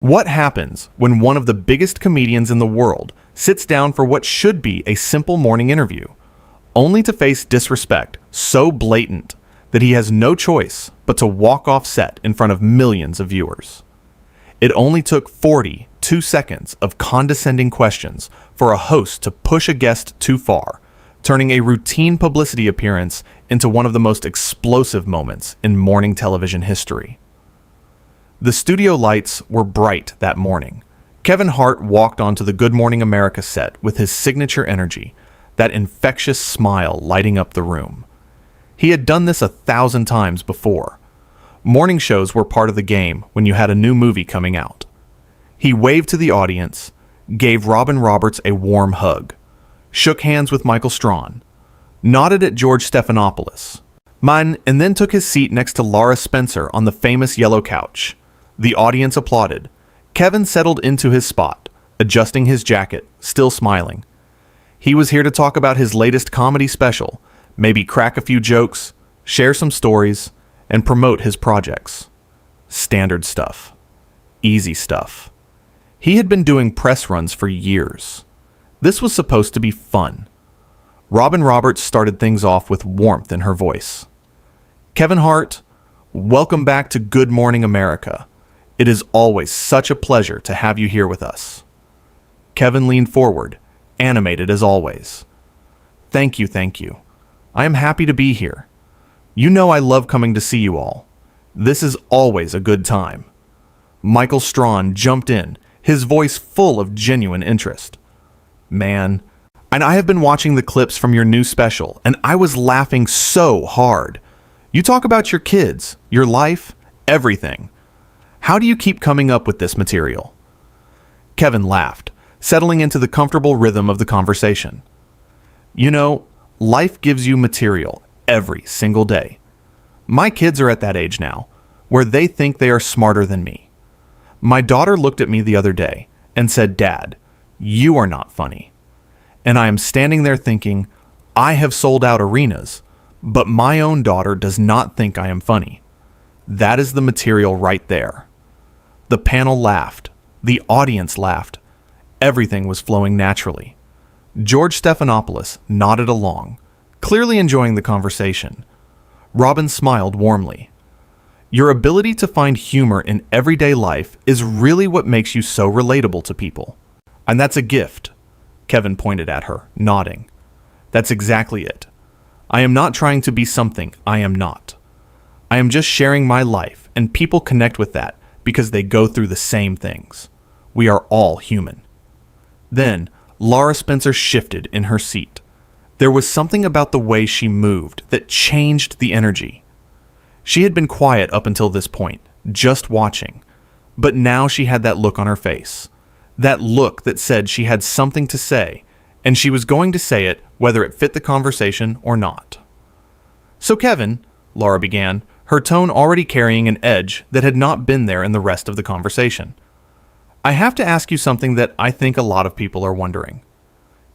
What happens when one of the biggest comedians in the world sits down for what should be a simple morning interview, only to face disrespect so blatant that he has no choice but to walk off set in front of millions of viewers? It only took 42 seconds of condescending questions for a host to push a guest too far, turning a routine publicity appearance into one of the most explosive moments in morning television history. The studio lights were bright that morning. Kevin Hart walked onto the Good Morning America set with his signature energy, that infectious smile lighting up the room. He had done this 1,000 times before. Morning shows were part of the game when you had a new movie coming out. He waved to the audience, gave Robin Roberts a warm hug, shook hands with Michael Strawn, nodded at George Stephanopoulos, and then took his seat next to Lara Spencer on the famous yellow couch. The audience applauded. Kevin settled into his spot, adjusting his jacket, still smiling. He was here to talk about his latest comedy special, maybe crack a few jokes, share some stories, and promote his projects. Standard stuff. Easy stuff. He had been doing press runs for years. This was supposed to be fun. Robin Roberts started things off with warmth in her voice. Kevin Hart, welcome back to Good Morning America. It is always such a pleasure to have you here with us. Kevin leaned forward, animated as always. Thank you, thank you. I am happy to be here. You know I love coming to see you all. This is always a good time. Michael Strawn jumped in, his voice full of genuine interest. Man, and I have been watching the clips from your new special, and I was laughing so hard. You talk about your kids, your life, everything. How do you keep coming up with this material? Kevin laughed, settling into the comfortable rhythm of the conversation. You know, life gives you material every single day. My kids are at that age now, where they think they are smarter than me. My daughter looked at me the other day and said, "Dad, you are not funny." And I am standing there thinking, I have sold out arenas, but my own daughter does not think I am funny. That is the material right there. The panel laughed. The audience laughed. Everything was flowing naturally. George Stephanopoulos nodded along, clearly enjoying the conversation. Robin smiled warmly. Your ability to find humor in everyday life is really what makes you so relatable to people. And that's a gift. Kevin pointed at her, nodding. That's exactly it. I am not trying to be something I am not. I am just sharing my life, and people connect with that because they go through the same things. We are all human. Then, Lara Spencer shifted in her seat. There was something about the way she moved that changed the energy. She had been quiet up until this point, just watching. But now she had that look on her face. That look that said she had something to say, and she was going to say it whether it fit the conversation or not. So Kevin, Lara began, her tone already carrying an edge that had not been there in the rest of the conversation. I have to ask you something that I think a lot of people are wondering.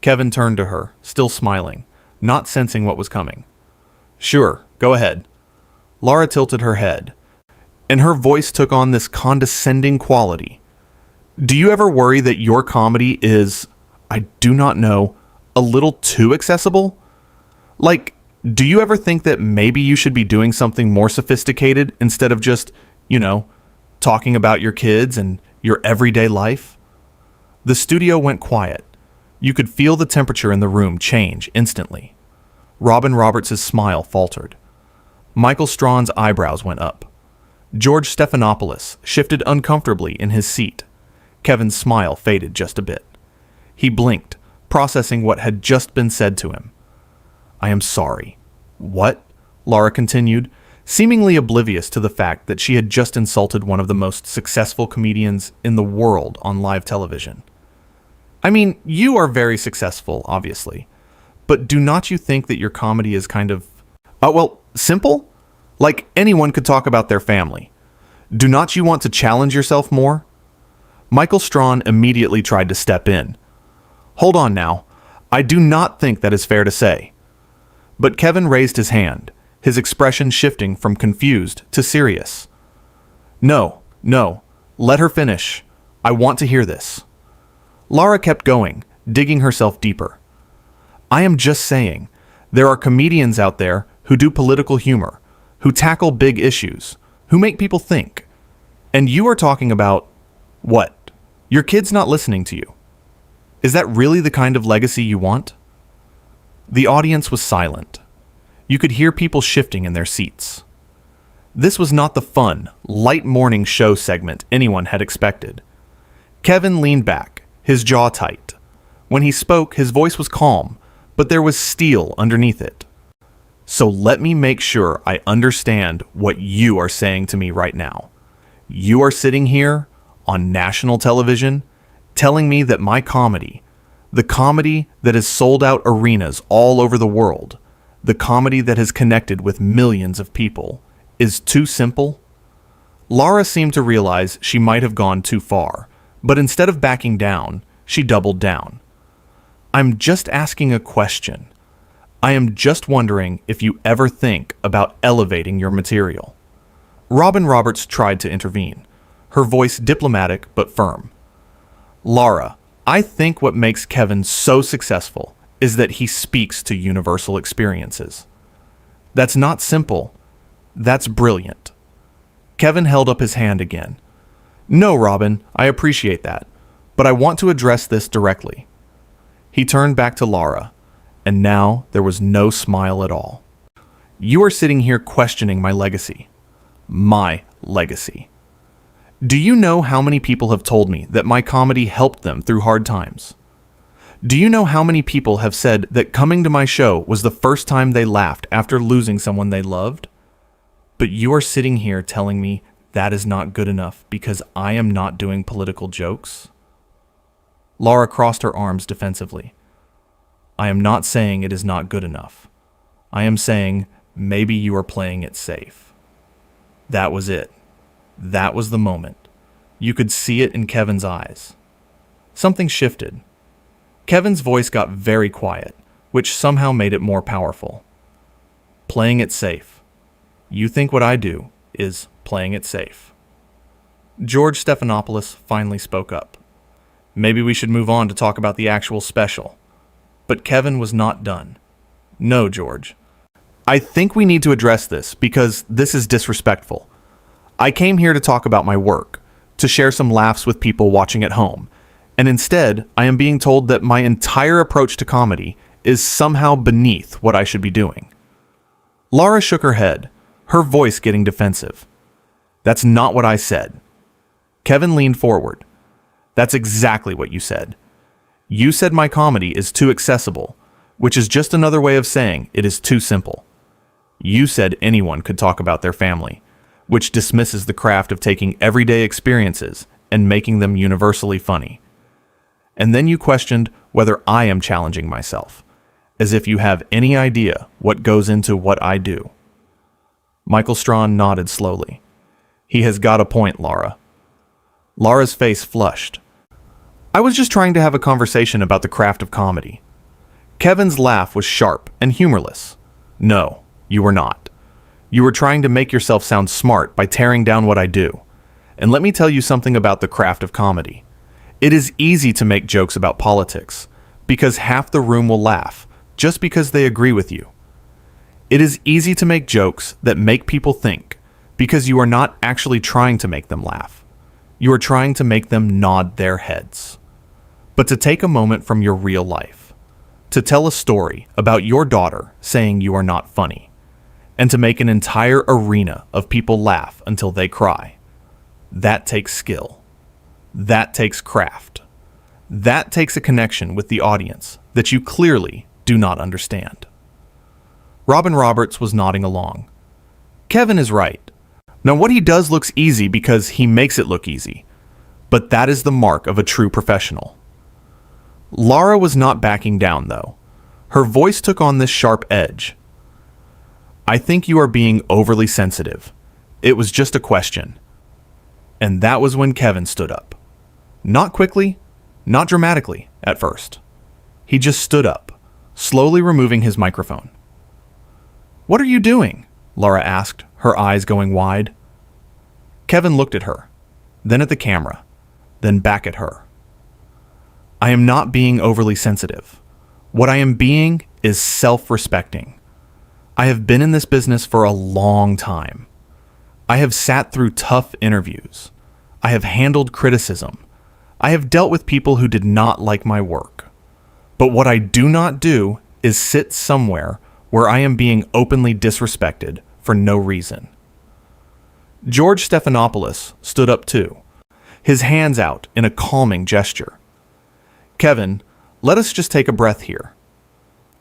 Kevin turned to her, still smiling, not sensing what was coming. Sure, go ahead. Lara tilted her head, and her voice took on this condescending quality. Do you ever worry that your comedy is, I do not know, a little too accessible? Like, do you ever think that maybe you should be doing something more sophisticated instead of just, talking about your kids and your everyday life? The studio went quiet. You could feel the temperature in the room change instantly. Robin Roberts' smile faltered. Michael Strawn's eyebrows went up. George Stephanopoulos shifted uncomfortably in his seat. Kevin's smile faded just a bit. He blinked, processing what had just been said to him. I am sorry. What? Lara continued, seemingly oblivious to the fact that she had just insulted one of the most successful comedians in the world on live television. I mean, you are very successful, obviously, but do not you think that your comedy is kind of, simple? Like anyone could talk about their family. Do not you want to challenge yourself more? Michael Strawn immediately tried to step in. Hold on now. I do not think that is fair to say. But Kevin raised his hand, his expression shifting from confused to serious. No, let her finish. I want to hear this. Lara kept going, digging herself deeper. I am just saying, there are comedians out there who do political humor, who tackle big issues, who make people think. And you are talking about, what? Your kid's not listening to you. Is that really the kind of legacy you want? The audience was silent. You could hear people shifting in their seats. This was not the fun, light morning show segment anyone had expected. Kevin leaned back, his jaw tight. When he spoke, his voice was calm, but there was steel underneath it. So let me make sure I understand what you are saying to me right now. You are sitting here on national television telling me that my comedy, the comedy that has sold out arenas all over the world, the comedy that has connected with millions of people, is too simple? Lara seemed to realize she might have gone too far, but instead of backing down, she doubled down. I'm just asking a question. I am just wondering if you ever think about elevating your material. Robin Roberts tried to intervene, her voice diplomatic but firm. Lara, I think what makes Kevin so successful is that he speaks to universal experiences. That's not simple. That's brilliant. Kevin held up his hand again. No, Robin, I appreciate that, but I want to address this directly. He turned back to Lara, and now there was no smile at all. You are sitting here questioning my legacy. My legacy. Do you know how many people have told me that my comedy helped them through hard times? Do you know how many people have said that coming to my show was the first time they laughed after losing someone they loved? But you are sitting here telling me that is not good enough because I am not doing political jokes? Lara crossed her arms defensively. I am not saying it is not good enough. I am saying maybe you are playing it safe. That was it. That was the moment. You could see it in Kevin's eyes. Something shifted. Kevin's voice got very quiet, which somehow made it more powerful. Playing it safe. You think what I do is playing it safe. George Stephanopoulos finally spoke up. Maybe we should move on to talk about the actual special. But Kevin was not done. No, George. I think we need to address this because this is disrespectful. I came here to talk about my work, to share some laughs with people watching at home, and instead I am being told that my entire approach to comedy is somehow beneath what I should be doing. Lara shook her head, her voice getting defensive. That's not what I said. Kevin leaned forward. That's exactly what you said. You said my comedy is too accessible, which is just another way of saying it is too simple. You said anyone could talk about their family, which dismisses the craft of taking everyday experiences and making them universally funny. And then you questioned whether I am challenging myself, as if you have any idea what goes into what I do. Michael Strawn nodded slowly. He has got a point, Lara. Lara's face flushed. I was just trying to have a conversation about the craft of comedy. Kevin's laugh was sharp and humorless. No, you were not. You were trying to make yourself sound smart by tearing down what I do. And let me tell you something about the craft of comedy. It is easy to make jokes about politics, because half the room will laugh, just because they agree with you. It is easy to make jokes that make people think, because you are not actually trying to make them laugh. You are trying to make them nod their heads. But to take a moment from your real life, to tell a story about your daughter saying you are not funny, and to make an entire arena of people laugh until they cry, that takes skill. That takes craft. That takes a connection with the audience that you clearly do not understand. Robin Roberts was nodding along. Kevin is right. Now, what he does looks easy because he makes it look easy, but that is the mark of a true professional. Lara was not backing down, though. Her voice took on this sharp edge. I think you are being overly sensitive. It was just a question. And that was when Kevin stood up. Not quickly, not dramatically at first. He just stood up, slowly removing his microphone. What are you doing? Lara asked, her eyes going wide. Kevin looked at her, then at the camera, then back at her. I am not being overly sensitive. What I am being is self-respecting. I have been in this business for a long time. I have sat through tough interviews. I have handled criticism. I have dealt with people who did not like my work. But what I do not do is sit somewhere where I am being openly disrespected for no reason. George Stephanopoulos stood up too, his hands out in a calming gesture. Kevin, let us just take a breath here.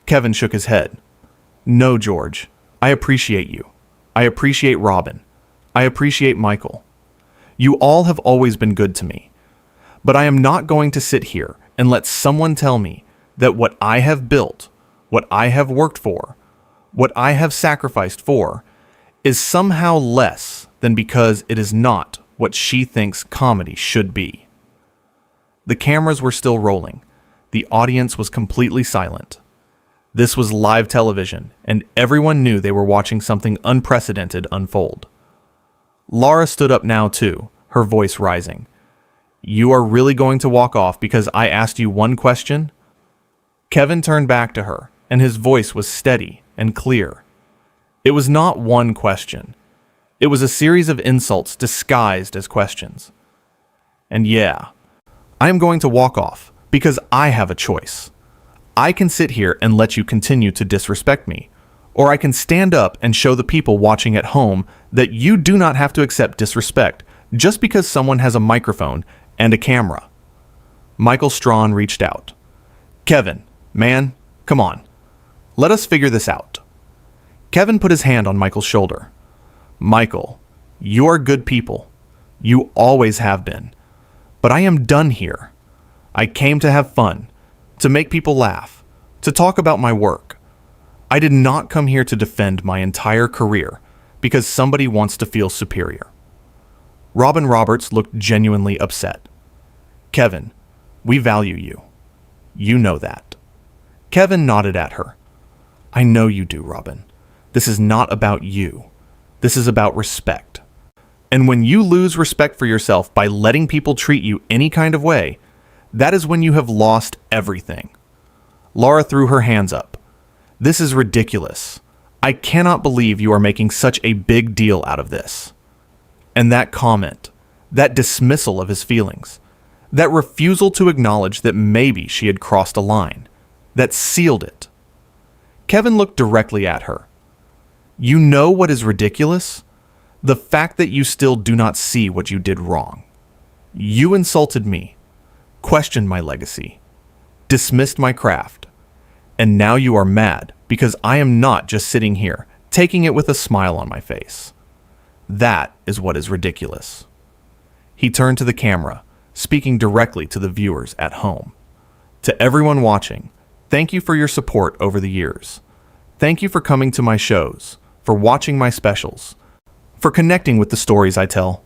Kevin shook his head. No, George, I appreciate you. I appreciate Robin. I appreciate Michael. You all have always been good to me. But I am not going to sit here and let someone tell me that what I have built, what I have worked for, what I have sacrificed for, is somehow less than because it is not what she thinks comedy should be. The cameras were still rolling. The audience was completely silent. This was live television, and everyone knew they were watching something unprecedented unfold. Lara stood up now too, her voice rising. You are really going to walk off because I asked you one question? Kevin turned back to her, and his voice was steady and clear. It was not one question. It was a series of insults disguised as questions. And yeah, I am going to walk off because I have a choice. I can sit here and let you continue to disrespect me, or I can stand up and show the people watching at home that you do not have to accept disrespect just because someone has a microphone and a camera. Michael Strawn reached out. Kevin, man, come on. Let us figure this out. Kevin put his hand on Michael's shoulder. Michael, you are good people. You always have been. But I am done here. I came to have fun, to make people laugh, to talk about my work. I did not come here to defend my entire career because somebody wants to feel superior. Robin Roberts looked genuinely upset. Kevin, we value you. You know that. Kevin nodded at her. I know you do, Robin. This is not about you. This is about respect. And when you lose respect for yourself by letting people treat you any kind of way, that is when you have lost everything. Lara threw her hands up. This is ridiculous. I cannot believe you are making such a big deal out of this. And that comment, that dismissal of his feelings, that refusal to acknowledge that maybe she had crossed a line, that sealed it. Kevin looked directly at her. You know what is ridiculous? The fact that you still do not see what you did wrong. You insulted me, questioned my legacy, dismissed my craft, and now you are mad because I am not just sitting here, taking it with a smile on my face. That is what is ridiculous. He turned to the camera, speaking directly to the viewers at home. To everyone watching, thank you for your support over the years. Thank you for coming to my shows, for watching my specials, for connecting with the stories I tell.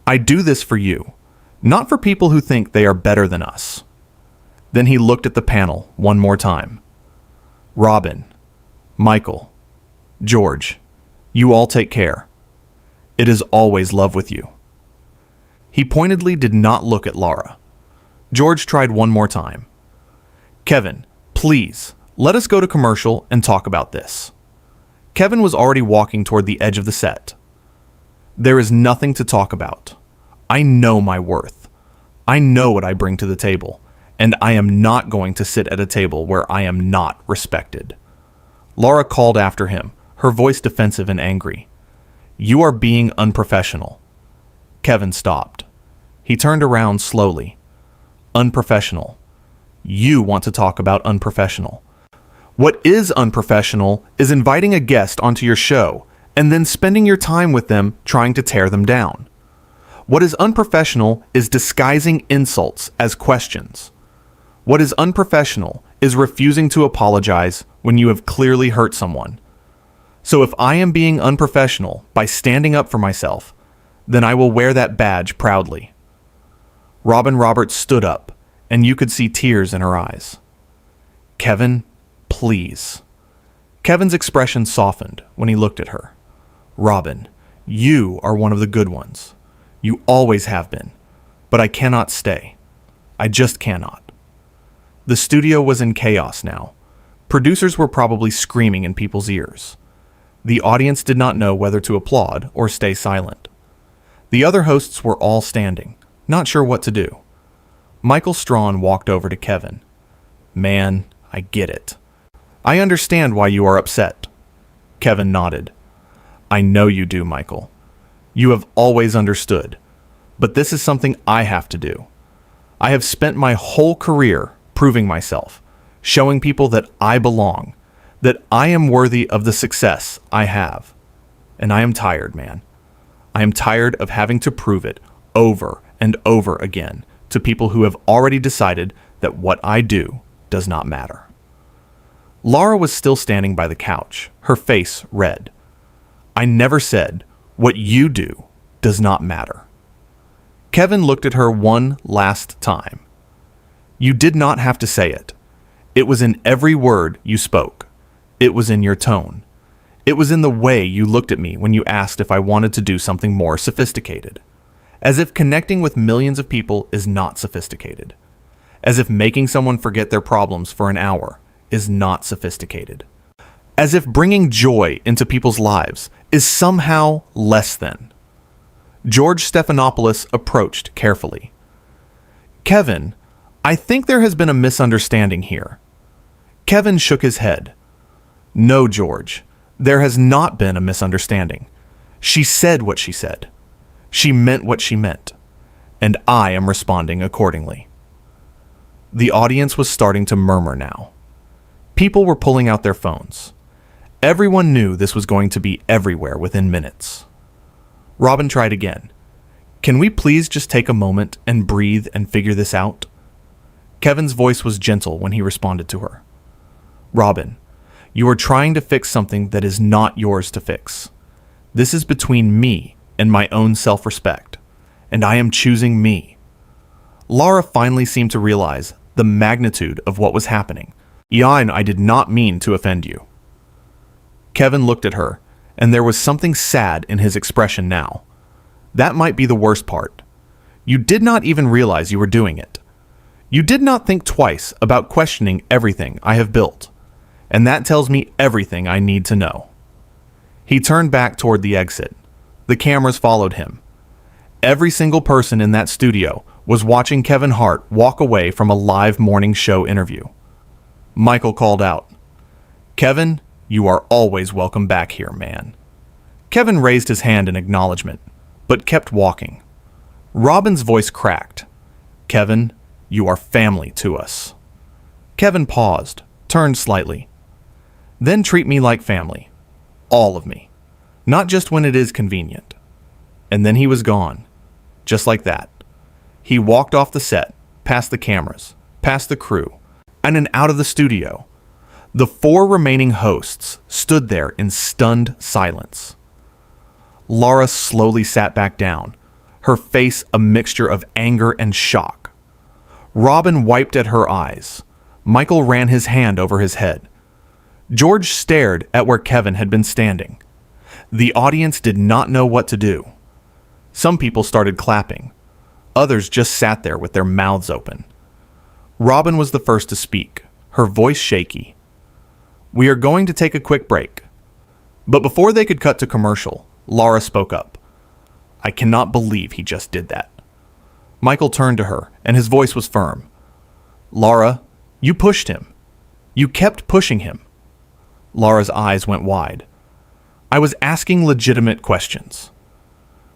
I do this for you, not for people who think they are better than us. Then he looked at the panel one more time. Robin, Michael, George, you all take care. It is always love with you. He pointedly did not look at Lara. George tried one more time. Kevin, please, let us go to commercial and talk about this. Kevin was already walking toward the edge of the set. There is nothing to talk about. I know my worth. I know what I bring to the table, and I am not going to sit at a table where I am not respected. Lara called after him, her voice defensive and angry. You are being unprofessional. Kevin stopped. He turned around slowly. Unprofessional. You want to talk about unprofessional. What is unprofessional is inviting a guest onto your show and then spending your time with them trying to tear them down. What is unprofessional is disguising insults as questions. What is unprofessional is refusing to apologize when you have clearly hurt someone. So if I am being unprofessional by standing up for myself, then I will wear that badge proudly. Robin Roberts stood up, and you could see tears in her eyes. Kevin, please. Kevin's expression softened when he looked at her. Robin, you are one of the good ones. You always have been. But I cannot stay. I just cannot. The studio was in chaos now. Producers were probably screaming in people's ears. The audience did not know whether to applaud or stay silent. The other hosts were all standing, not sure what to do. Michael Strawn walked over to Kevin. "Man, I get it. I understand why you are upset." Kevin nodded. "I know you do, Michael. You have always understood. But this is something I have to do. I have spent my whole career proving myself, showing people that I belong, that I am worthy of the success I have. And I am tired, man. I am tired of having to prove it over and over again to people who have already decided that what I do does not matter." Lara was still standing by the couch, her face red. "I never said what you do does not matter." Kevin looked at her one last time. "You did not have to say it. It was in every word you spoke. It was in your tone. It was in the way you looked at me when you asked if I wanted to do something more sophisticated. As if connecting with millions of people is not sophisticated. As if making someone forget their problems for an hour is not sophisticated. As if bringing joy into people's lives is somehow less than." George Stephanopoulos approached carefully. "Kevin, I think there has been a misunderstanding here." Kevin shook his head. "No, George, there has not been a misunderstanding. She said what she said. She meant what she meant. And I am responding accordingly." The audience was starting to murmur now. People were pulling out their phones. Everyone knew this was going to be everywhere within minutes. Robin tried again. "Can we please just take a moment and breathe and figure this out?" Kevin's voice was gentle when he responded to her. "Robin, you are trying to fix something that is not yours to fix. This is between me and my own self-respect, and I am choosing me." Lara finally seemed to realize the magnitude of what was happening. "Ian, I did not mean to offend you." Kevin looked at her, and there was something sad in his expression now. That might be the worst part. You did not even realize you were doing it. You did not think twice about questioning everything I have built, and that tells me everything I need to know. He turned back toward the exit. The cameras followed him. Every single person in that studio was watching Kevin Hart walk away from a live morning show interview. Michael called out, "Kevin, you are always welcome back here, man." Kevin raised his hand in acknowledgement, but kept walking. Robin's voice cracked. "Kevin, you are family to us." Kevin paused, turned slightly. "Then treat me like family. All of me. Not just when it is convenient." And then he was gone. Just like that. He walked off the set, past the cameras, past the crew, and out of the studio. The 4 remaining hosts stood there in stunned silence. Lara slowly sat back down, her face a mixture of anger and shock. Robin wiped at her eyes. Michael ran his hand over his head. George stared at where Kevin had been standing. The audience did not know what to do. Some people started clapping. Others just sat there with their mouths open. Robin was the first to speak, her voice shaky. "We are going to take a quick break." But before they could cut to commercial, Lara spoke up. "I cannot believe he just did that." Michael turned to her, and his voice was firm. "Lara, you pushed him. You kept pushing him." Lara's eyes went wide. "I was asking legitimate questions."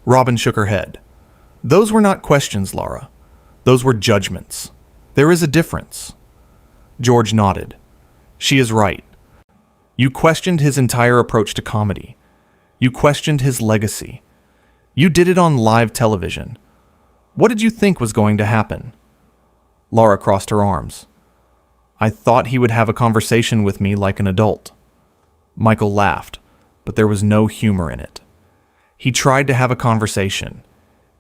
Robin shook her head. "Those were not questions, Lara. Those were judgments. There is a difference." George nodded. "She is right. You questioned his entire approach to comedy. You questioned his legacy. You did it on live television. What did you think was going to happen?" Lara crossed her arms. "I thought he would have a conversation with me like an adult." Michael laughed, but there was no humor in it. "He tried to have a conversation.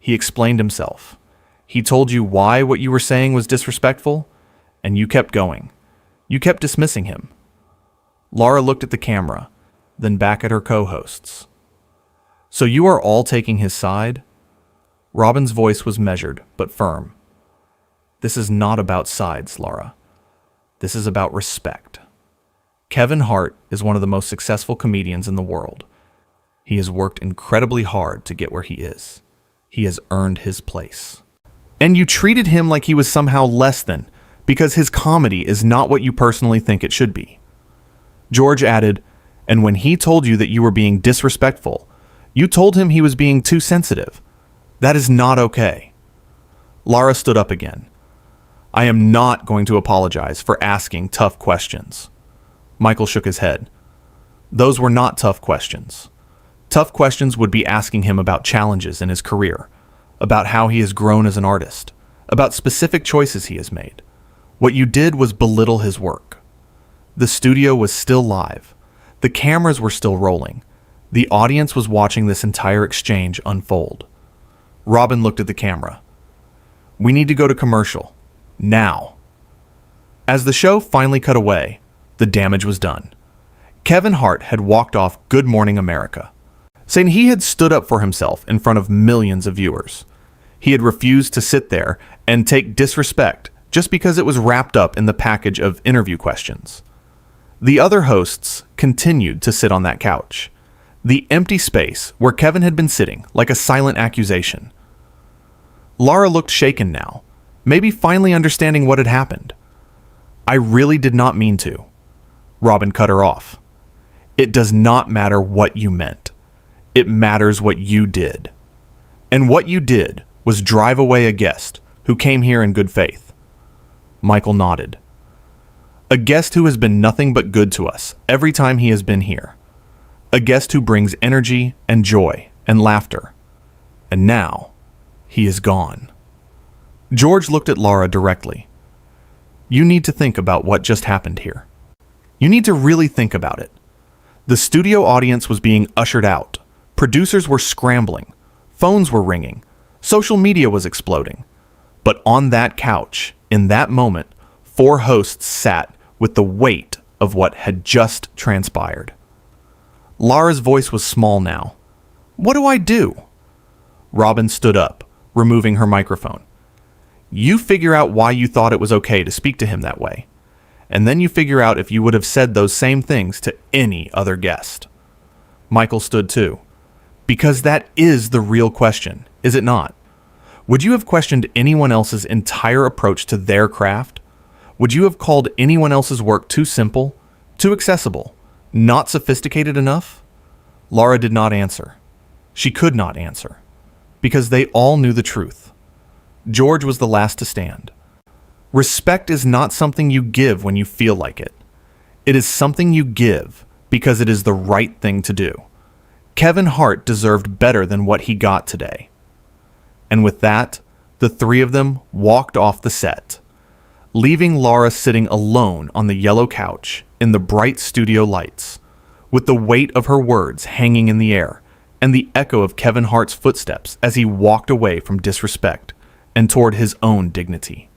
He explained himself. He told you why what you were saying was disrespectful, and you kept going. You kept dismissing him." Lara looked at the camera, then back at her co-hosts. "So you are all taking his side?" Robin's voice was measured but firm. This is not about sides, Lara. This is about respect. Kevin Hart is one of the most successful comedians in the world. He has worked incredibly hard to get where he is. He has earned his place. And you treated him like he was somehow less than, because his comedy is not what you personally think it should be. George added, and when he told you that you were being disrespectful, you told him he was being too sensitive. That is not okay. Lara stood up again. I am not going to apologize for asking tough questions. Michael shook his head. Those were not tough questions. Tough questions would be asking him about challenges in his career, about how he has grown as an artist, about specific choices he has made. What you did was belittle his work. The studio was still live. The cameras were still rolling. The audience was watching this entire exchange unfold. Robin looked at the camera. We need to go to commercial. Now. As the show finally cut away, the damage was done. Kevin Hart had walked off Good Morning America, saying he had stood up for himself in front of millions of viewers. He had refused to sit there and take disrespect just because it was wrapped up in the package of interview questions. The other hosts continued to sit on that couch, the empty space where Kevin had been sitting like a silent accusation. Lara looked shaken now, maybe finally understanding what had happened. I really did not mean to. Robin cut her off. It does not matter what you meant. It matters what you did. And what you did was drive away a guest who came here in good faith. Michael nodded. A guest who has been nothing but good to us every time he has been here. A guest who brings energy and joy and laughter. And now, he is gone. George looked at Lara directly. You need to think about what just happened here. You need to really think about it. The studio audience was being ushered out. Producers were scrambling. Phones were ringing. Social media was exploding. But on that couch, in that moment, 4 hosts sat with the weight of what had just transpired. Lara's voice was small now. What do I do? Robin stood up, removing her microphone. You figure out why you thought it was okay to speak to him that way. And then you figure out if you would have said those same things to any other guest. Michael stood too. Because that is the real question, is it not? Would you have questioned anyone else's entire approach to their craft? Would you have called anyone else's work too simple, too accessible, not sophisticated enough? Lara did not answer. She could not answer. Because they all knew the truth. George was the last to stand. Respect is not something you give when you feel like it. It is something you give because it is the right thing to do. Kevin Hart deserved better than what he got today. And with that, the 3 of them walked off the set, leaving Lara sitting alone on the yellow couch in the bright studio lights, with the weight of her words hanging in the air and the echo of Kevin Hart's footsteps as he walked away from disrespect and toward his own dignity.